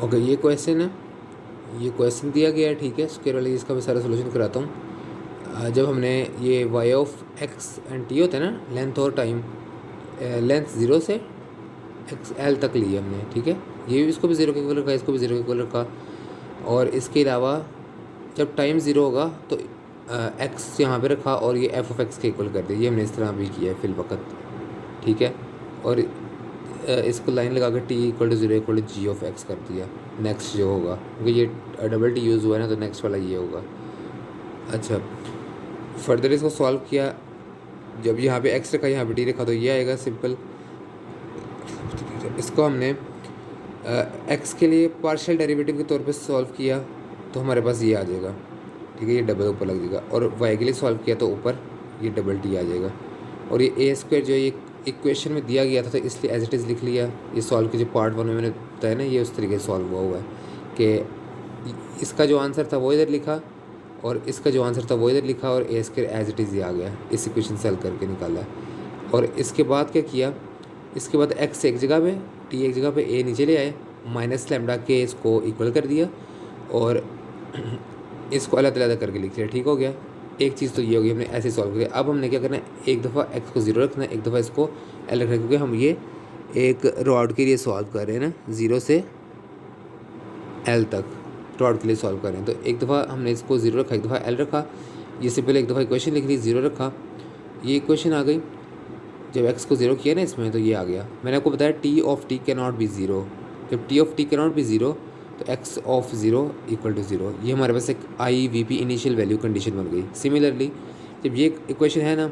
Okay, ये question दिया गया है, ठीक है। स्क्वायर वाले इसका मैं सारा सोल्यूशन कराता हूँ। जब हमने ये Y of X and T होता है ना, लेंथ और टाइम, लेंथ 0 से एक्स एल तक ली है हमने, ठीक है। ये भी, इसको भी 0 के इक्वल रखा, इसको भी 0 के इक्वल रखा। और इसके अलावा जब टाइम 0 होगा तो एक्स यहाँ पे रखा और ये एफ ऑफ एक्स के इक्वल कर दिया। ये हमने इस तरह भी किया है फिल वक्त, ठीक है। और इसको लाइन लगा कर T equal to 0 equal to G of X कर दिया। नेक्स्ट जो होगा, क्योंकि ये डबल टी यूज़ हुआ है ना, तो नेक्स्ट वाला ये होगा। अच्छा, फर्दर इसको सॉल्व किया, जब यहाँ पे एक्स रखा यहाँ पे टी रखा तो ये आएगा सिंपल। इसको हमने एक्स के लिए पार्शियल डेरिवेटिव के तौर पे सॉल्व किया तो हमारे पास ये आ जाएगा, ठीक है। ये डबल ऊपर लग जाएगा। और वाई के लिए सॉल्व किया तो ऊपर ये डबल टी आ जाएगा। और ये ए स्क्वायर जो ये इक्वेशन में दिया गया था तो इसलिए एज इट इज़ लिख लिया। ये सॉल्व कीजिए, पार्ट 1 में मैंने बताया ना, ये उस तरीके से सॉल्व हुआ है कि इसका जो आंसर था वो इधर लिखा और इसका जो आंसर था वो इधर लिखा और ए स्क्वायर एज इट इज़ ये आ गया। इस इक्वेशन से हल करके निकाला। और इसके बाद क्या किया, इसके बाद एक्स एक जगह पे, टी एक जगह पे, ए नीचे ले आए, माइनस लैम्डा के इसको इक्वल कर दिया और इसको अलग अलग करके लिख लिया, ठीक हो गया। एक चीज़ तो ये होगी, हमने ऐसे सॉल्व किया। अब हमने क्या करना है, एक दफ़ा एक्स को 0 रखना है, एक दफ़ा इसको एल रखना है, क्योंकि हम ये एक रॉड के लिए सॉल्व कर रहे हैं ना, 0 से एल तक रॉड के लिए सॉल्व कर रहे हैं। तो एक दफ़ा हमने इसको 0 रखा, एक दफ़ा एल रखा। ये से पहले एक दफ़ा इक्वेशन लिख ली, 0 रखा, ये इक्वेशन आ गई। जब एक्स को 0 किया ना इसमें तो ये आ गया। मैंने आपको बताया T of T can not be 0। जब T of T can not be 0 तो एक्स ऑफ 0 इक्वल टू 0। ये हमारे पास एक I V P initial value condition बन गई। सिमिलरली जब ये इक्वेशन है ना,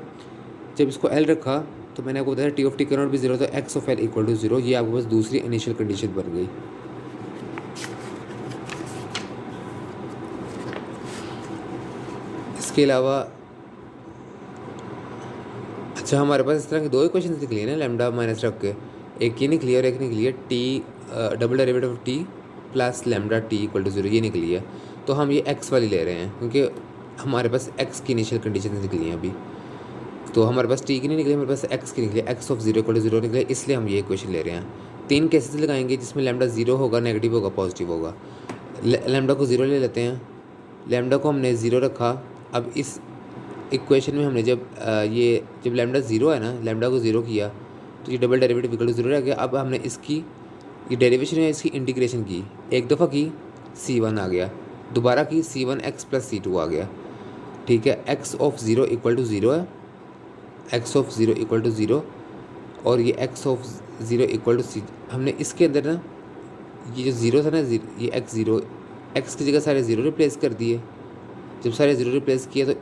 जब इसको एल रखा तो मैंने आपको बताया T of T can not be 0 तो X of L equal to 0। ये आपके पास दूसरी इनिशियल कंडीशन बन गई। इसके अलावा अच्छा, हमारे पास इस तरह की 2 इक्वेशन निकली है ना, लैम्डा माइनस रख के। एक ये निकली है और एक निकली है T double derivative of T plus lambda T equal to 0, ये निकली है। तो हम ये एक्स वाली ले रहे हैं क्योंकि हमारे पास एक्स की इनिशियल कंडीशन निकली हैं अभी। तो हमारे पास टी की नहीं निकली, हमारे पास एक्स की निकली, एक्स ऑफ 0 इक्वल टू 0 निकले, इसलिए हम ये इक्वेशन ले रहे हैं। 3 केसेस लगाएंगे जिसमें लैम्डा 0 होगा, नेगेटिव होगा, पॉजिटिव होगा। लैम्डा को 0 ले लेते हैं, लैम्डा को हमने 0 रखा। अब इस इक्वेशन में हमने जब लैम्डा 0 है ना, लैम्डा को 0 किया तो ये डबल डेरिवेटिव इक्वल टू 0 रह गया। अब हमने इसकी ये डेरिवेशन है, इसकी इंटीग्रेशन की, एक दफ़ा की c1 आ गया, दोबारा की c1 x प्लस c2 आ गया, ठीक है। x ऑफ 0 इक्वल टू 0 है, x ऑफ 0 इक्वल टू 0 और ये x ऑफ 0 इक्वल टू सी। हमने इसके अंदर ना ये जो 0 था ना, ये x की जगह सारे 0 रिप्लेस कर दिए। जब सारे 0 रिप्लेस किया तो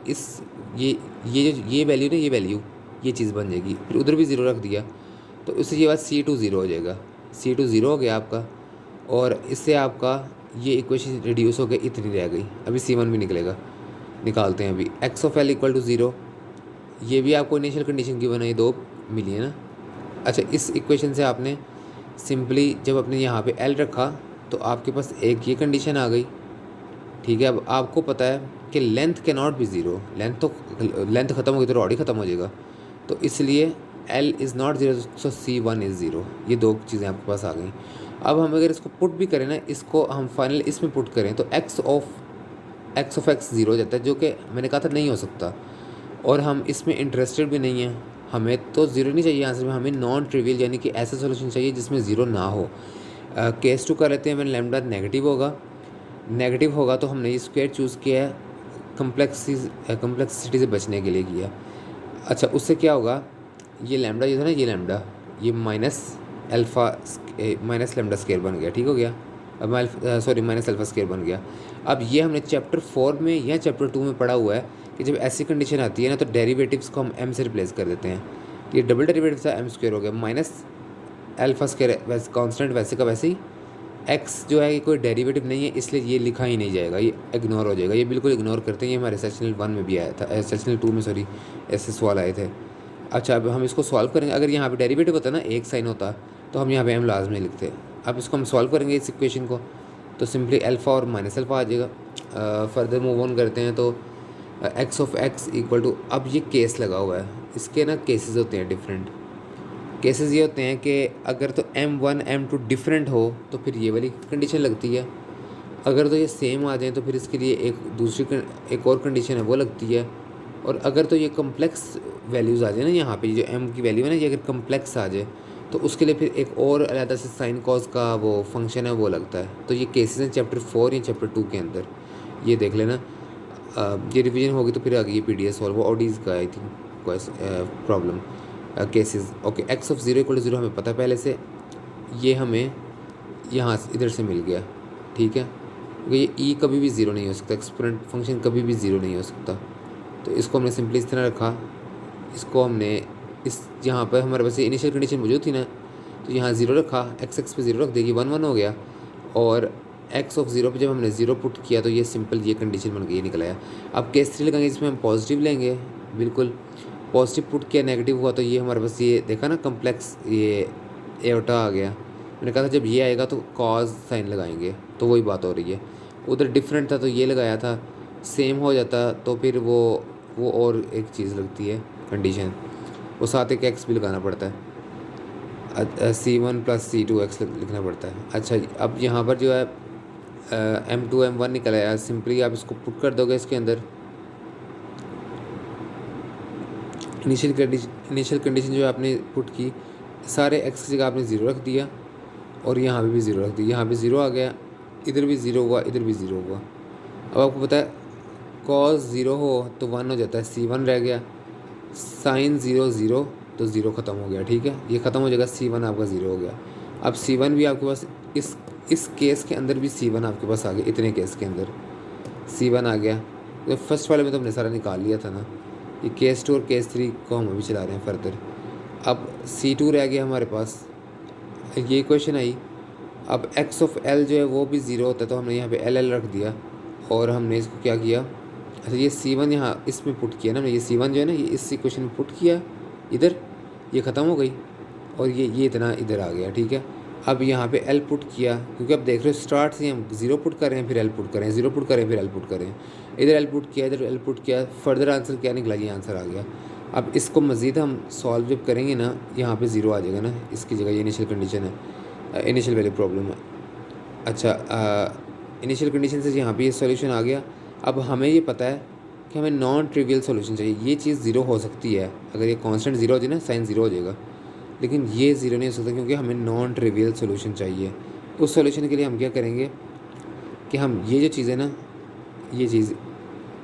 ये वैल्यू ना, ये चीज़ बन जाएगी। फिर उधर भी 0 रख दिया तो इससे ये बात c2 0 हो जाएगा। c2 0 हो गया आपका और इससे आपका ये इक्वेशन रिड्यूस हो गई, इतनी रह गई। अभी c1 भी निकलेगा, निकालते हैं अभी। x of l equal to 0, ये भी आपको इनिशियल कंडीशन की बनाई 2 मिली है ना। अच्छा, इस इक्वेशन से आपने सिंपली जब आपने यहाँ पे l रखा तो आपके पास एक ये कंडीशन आ गई, ठीक है। अब आपको पता है कि लेंथ के नॉट बी 0, लेंथ ख़त्म होगी तो रॉड ही ख़त्म हो जाएगा। तो इसलिए L is not 0 so C1 is 0। ये 2 चीज़ें आपके पास आ गई। अब हम अगर इसको पुट भी करें ना, इसको हम फाइनल इसमें पुट करें तो x ऑफ x 0 हो जाता है, जो कि मैंने कहा था नहीं हो सकता। और हम इसमें इंटरेस्टेड भी नहीं हैं, हमें तो 0 नहीं चाहिए आंसर में, हमें नॉन ट्रिवियल यानी कि ऐसा सोल्यूशन चाहिए जिसमें 0 ना हो। केस 2 कर लेते हैं। मैंने लैम्डा नेगेटिव होगा तो हमने ये स्क्वायर चूज़ किया है, कम्प्लेक्सिटी से बचने के लिए किया। अच्छा, उससे क्या होगा, ये लैम्डा जो था ना, ये माइनस लैम्डा स्क्वायर बन गया, ठीक हो गया। अब माइनस अल्फा स्क्वायर बन गया। अब ये हमने चैप्टर 4 में या चैप्टर 2 में पढ़ा हुआ है कि जब ऐसी कंडीशन आती है ना तो डेरिवेटिव्स को हम m से रिप्लेस कर देते हैं। ये डबल डेरिवेटिव था, m स्क्वायर हो गया, माइनस अल्फा स्क्वायर वैसे कॉन्स्टेंट वैसे का वैसे ही। x जो है ये कोई डेरिवेटिव नहीं है, इसलिए ये लिखा ही नहीं जाएगा, ये इग्नोर हो जाएगा। ये बिल्कुल इग्नोर करते हैं। ये हमारे सेक्शनल 1 में भी आया था, सेक्शनल 2 में सॉरी, ऐसे सवाल आए थे। अच्छा, अब हम इसको सॉल्व करेंगे। अगर यहाँ पे डेरिवेटिव होता ना, एक साइन होता तो हम यहाँ पे m लाजमी लिखते। अब इसको हम सॉल्व करेंगे इस इक्वेशन को तो सिंपली अल्फ़ा और माइनस अल्फ़ा आ जाएगा। फर्दर मूव ऑन करते हैं तो x of x equal to, अब ये केस लगा हुआ है, इसके ना केसेस होते हैं डिफरेंट। केसेस ये होते हैं कि अगर तो M1 M2 डिफरेंट हो तो फिर ये वाली कंडीशन लगती है, अगर तो ये सेम आ जाए तो फिर इसके लिए एक और कंडीशन है वो लगती है, और अगर तो ये कम्प्लेक्स वैल्यूज़ आ जाए ना, यहाँ पे जो M की वैल्यू है ना, ये अगर कम्प्लेक्स आ जाए तो उसके लिए फिर एक और अलग से साइन कॉस का वो फंक्शन है वो लगता है। तो ये केसेस हैं चैप्टर 4 या चैप्टर 2 के अंदर, ये देख लेना। ये रिवीजन होगी तो फिर आ गई PDF सॉल्व, ऑडीज़ का I think problem cases. Okay, x of 0 = 0 हमें पता है पहले से, ये हमें यहाँ इधर से मिल गया, ठीक है, क्योंकि ये ई कभी भी ज़ीरो नहीं हो सकता, एक्सपोनेंट फंक्शन कभी भी ज़ीरो नहीं हो सकता। तो इसको हमने सिंपली इस तरह रखा, इसको हमने इस यहाँ पर हमारे पास इनिशियल कंडीशन मौजूद थी ना, तो यहाँ ज़ीरो रखा, x पे ज़ीरो रख देगी, 1 1 हो गया, और x ऑफ 0 पे जब हमने ज़ीरो पुट किया तो ये सिंपल ये कंडीशन बन गई, निकल आया। अब केस 3 लगाएंगे जिसमें हम पॉजिटिव लेंगे, बिल्कुल पॉजिटिव पुट किया, नेगेटिव हुआ तो ये हमारे पास ये देखा ना कम्प्लेक्स ये एओटा आ गया। मैंने कहा था जब ये आएगा तो कॉज साइन लगाएंगे, तो वही बात हो रही है। उधर डिफरेंट था तो ये लगाया था, सेम हो जाता तो फिर वो और एक चीज़ लगती है कंडीशन, वो साथ एक एक्स भी लगाना पड़ता है, C1 + C2x लिखना पड़ता है। अच्छा, अब यहाँ पर जो है M2 M1 निकल आया, सिंपली आप इसको पुट कर दोगे इसके अंदर। इनिशियल कंडीशन जो आपने पुट की, सारे x की जगह आपने ज़ीरो रख दिया, और यहाँ पे भी ज़ीरो रख दिया, यहाँ पे ज़ीरो आ गया, इधर भी ज़ीरो हुआ, इधर भी ज़ीरो हुआ। अब आपको पता है कॉस 0 हो तो 1 हो जाता है, C1 रह गया, साइन 0 0 तो 0 ख़त्म हो गया, ठीक है, ये ख़त्म हो जाएगा, C1 आपका 0 हो गया। अब C1 भी आपके पास इस केस के अंदर भी C1 आपके पास आ गया, इतने केस के अंदर C1 आ गया। तो फर्स्ट वाले में तो हमने सारा निकाल लिया था ना, ये केस 2 और केस 3 को हम अभी चला रहे हैं फर्दर। अब C2 रह गया हमारे पास, ये क्वेश्चन आई। अब x ऑफ L जो है वो भी ज़ीरो होता है, तो हमने यहाँ पे LL रख दिया, और हमने इसको क्या किया, अच्छा ये C1 यहाँ इसमें पुट किया ना, ये C1 जो है ना, ये इस इक्वेशन में पुट किया इधर, ये ख़त्म हो गई, और ये इतना इधर आ गया, ठीक है। अब यहाँ पे L पुट किया, क्योंकि अब देख रहे हो स्टार्ट से हम 0 पुट कर रहे हैं, फिर L पुट कर रहे हैं, 0 पुट कर रहे हैं, फिर L पुट कर रहे हैं, इधर L पुट किया, इधर L पुट किया, फर्दर आंसर क्या निकला, ये आंसर आ गया। अब इसको मज़ीद हम सॉल्व जब करेंगे ना, यहाँ पे 0 आ जाएगा ना, इसकी जगह ये इनिशियल कंडीशन है, इनिशियल वैल्यू प्रॉब्लम है। अच्छा, इनिशियल कंडीशन से यहाँ पे ये सॉल्यूशन आ गया। अब हमें ये पता है कि हमें नॉन ट्रिवियल सॉल्यूशन चाहिए, ये चीज़ 0 हो सकती है, अगर ये कांस्टेंट 0 हो जाए ना, साइन 0 हो जाएगा, लेकिन ये 0 नहीं हो सकता, क्योंकि हमें नॉन ट्रिवियल सॉल्यूशन चाहिए। उस सॉल्यूशन के लिए हम क्या करेंगे कि हम ये जो चीज़ है ना, ये चीज़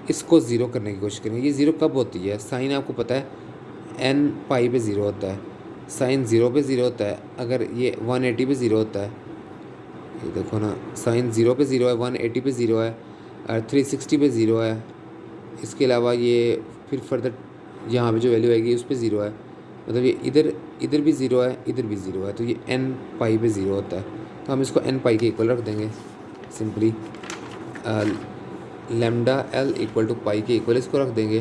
इसको 0 करने की कोशिश करेंगे। ये 0 कब होती है, साइन आपको पता है n पे 0 होता है, साइन 0 पे 0 होता है, अगर ये 180 पे 0 होता है, ये देखो ना, साइन 0 पे 0 है, 180 पे 0 है, और 360 पे 0 है। इसके अलावा ये फिर फर्दर यहाँ पे जो वैल्यू आएगी उस पर 0 है, मतलब ये इधर भी 0 है, इधर भी 0 है, तो ये n पे 0 होता है। तो हम इसको n के इक्वल रख देंगे, सिंपली लैम्डा L = पाई के इक्वल इसको रख देंगे।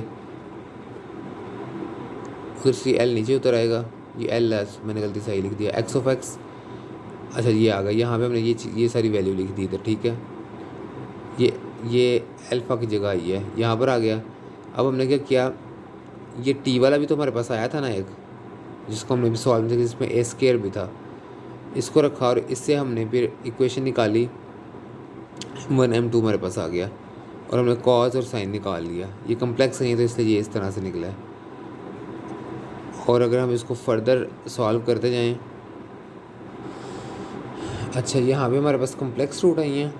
उधर से L नीचे उतर आएगा, ये L है, मैंने गलती से ही लिख दिया, x ऑफ x। अच्छा, ये आ गया, यहाँ पे हमने ये सारी वैल्यू लिख दी इधर, ठीक है, ये अल्फ़ा की जगह आई है, यहाँ पर आ गया। अब हमने क्या किया, ये t वाला भी तो हमारे पास आया था ना एक, जिसको हमने भी सॉल्व किया, जिसमें a² भी था, इसको रखा, और इससे हमने फिर इक्वेशन निकाली, 1m2 हमारे पास आ गया, और हमने कॉज और साइन निकाल लिया। ये कम्प्लेक्स नहीं है तो इसलिए ये इस तरह से निकला है। और अगर हम इसको फर्दर सॉल्व करते जाएं, अच्छा यहाँ पे हमारे पास कम्प्लेक्स रूट आई हैं,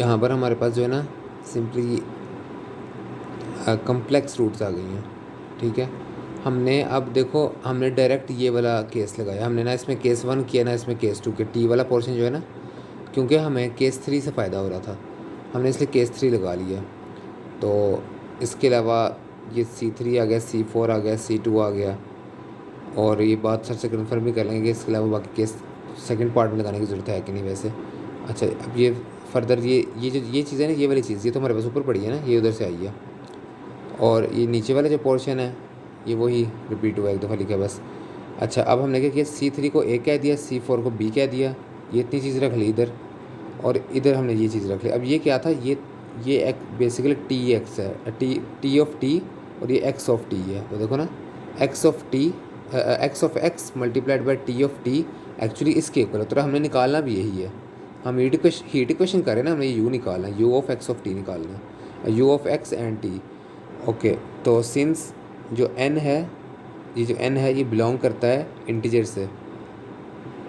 यहाँ पर हमारे पास जो है ना सिंपली कम्प्लेक्स रूट्स आ गई हैं, ठीक है। हमने अब देखो, हमने डायरेक्ट ये वाला केस लगाया, हमने ना इसमें केस 1 किया ना इसमें केस 2 के, टी वाला पोर्शन जो है ना, क्योंकि हमें केस 3 से फ़ायदा हो रहा था, हमने इसलिए केस 3 लगा लिया। तो इसके अलावा ये C3 आ गया, C4 आ गया, C2 आ गया, और ये बात सर से कन्फर्म भी कर लेंगे कि इसके अलावा बाकी केस सेकंड पार्ट में लगाने की ज़रूरत है कि नहीं वैसे। अच्छा, अब ये फर्दर ये चीज़ है ना, ये वाली चीज़, ये तो हमारे पास ऊपर पड़ी है ना, ये उधर से आई है, और ये नीचे वाला जो पोर्शन है ये वही रिपीट हुआ, एक दफ़ा लिखा है बस। अच्छा, अब हमने क्या किया, C3 को A कह दिया, C4 को B कह दिया, ये इतनी चीज़ रख ली इधर, और इधर हमने ये चीज़ रख ली। अब ये क्या था, ये एक बेसिकली TX है, T ऑफ T, और ये X ऑफ T है। तो देखो ना, X of T x of x multiplied by T of T actually इसके इक्वल है, तो हमने निकालना भी यही है। हम हीट इक्वेशन कर रहे हैं ना, हमें यू निकालना है, you of x of T निकालना है, you of X and T. Okay, तो सिंस जो एन है, ये जो एन है ये बिलोंग करता है इंटीजर से,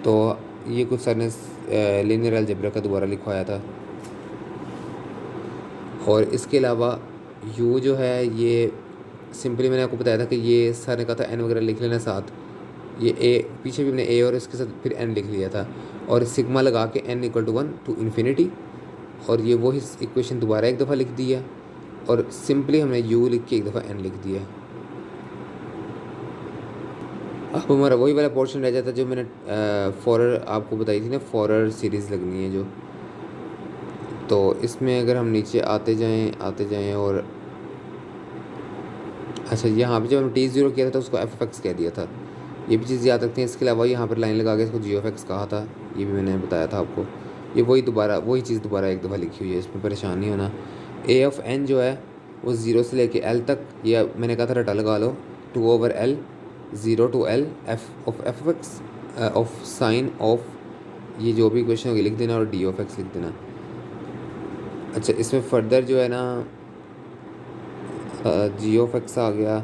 तो ये कुछ सर ने लीनियर अलजेब्रा का दोबारा लिखवाया था। और इसके अलावा यू जो है ये सिंपली मैंने आपको बताया था कि ये सर ने कहा था एन वगैरह लिख लेना साथ, ये ए पीछे भी हमने ए और इसके साथ फिर एन लिख लिया था, और सिग्मा लगा के N equal to 1 to infinity, और ये वही इक्वेशन दोबारा एक दफ़ा लिख दी है, और सिंपली हमने यू लिख के एक दफ़ा एन लिख दिया। अब हमारा वही वाला पोर्शन रह जाता जो मैंने फॉरर आपको बताई थी ना, फॉरर सीरीज़ लगनी है जो, तो इसमें अगर हम नीचे आते जाएं और अच्छा यहाँ पे जब हम टी0 किया था तो उसको एफ एक्स कह दिया था, ये भी चीज़ याद रखते हैं। इसके अलावा यहाँ पर लाइन लगा के इसको जी ऑफ एक्स कहा था, ये भी मैंने बताया था आपको। ये वही चीज़ दोबारा एक दफ़ा लिखी हुई है, इसमें परेशान नहीं होना। ए ऑफ एन जो है वो 0 से लेके एल तक, ये मैंने कहा था रटा लगा लो, 2/L 0 to L F x of sine of, ये जो भी इक्वेशन होगी लिख देना, और डी ऑफ एक्स लिख देना। अच्छा, इसमें फर्दर जो है ना जी ऑफ एक्स आ गया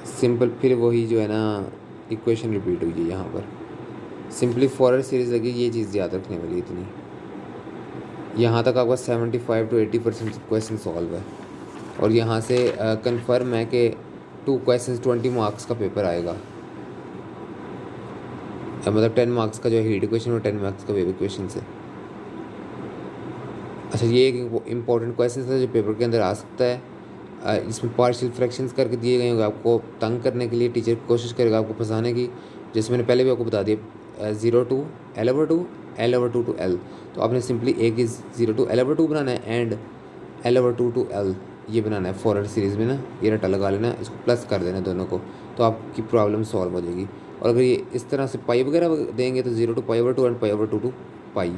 सिंपल, फिर वही जो है ना इक्वेशन रिपीट हुई है यहाँ पर, सिंपली फॉरर सीरीज़ लगी, ये चीज़ याद रखने वाली इतनी। यहाँ तक आपका 75 to 80% क्वेश्चन सॉल्व है, और यहाँ से कंफर्म है कि 2 क्वेश्चन 20 मार्क्स का पेपर आएगा, मतलब 10 मार्क्स का जो है हीट इक्वेशन और 10 मार्क्स का वेव इक्वेशन से। अच्छा, ये एक इम्पॉर्टेंट क्वेश्चन है जो पेपर के अंदर आ सकता है। इसमें पार्शियल फ्रैक्शंस करके दिए गए होंगे, आपको तंग करने के लिए टीचर कोशिश करेगा आपको फंसाने की, जैसे मैंने पहले भी आपको बता दिया 0 to L/2 L/2 to L, तो आपने सिंपली एक ही 0 to L/2 बनाना है एंड L/2 to L ये बनाना है फॉरवर्ड सीरीज़ में ना, ये रटा लगा लेना, इसको प्लस कर देना दोनों को, तो आपकी प्रॉब्लम सॉल्व हो जाएगी। और अगर ये इस तरह से पाई वगैरह देंगे तो 0 to π/2 एंड π/2 to पाई,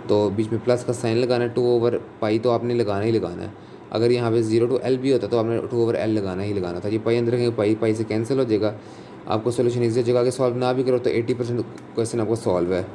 तो बीच में प्लस का साइन लगाना है, 2/π तो आपने लगाना ही लगाना है। अगर यहाँ पे 0 to L भी होता तो आपने 2/L लगाना ही लगाना था। ये पाई अंदर रखेंगे, पाई से कैंसिल हो जाएगा, आपको सोल्यूशन ईजी हो जाएगा। अगर सॉल्व ना भी करो तो 80% क्वेश्चन आपको सॉल्व है।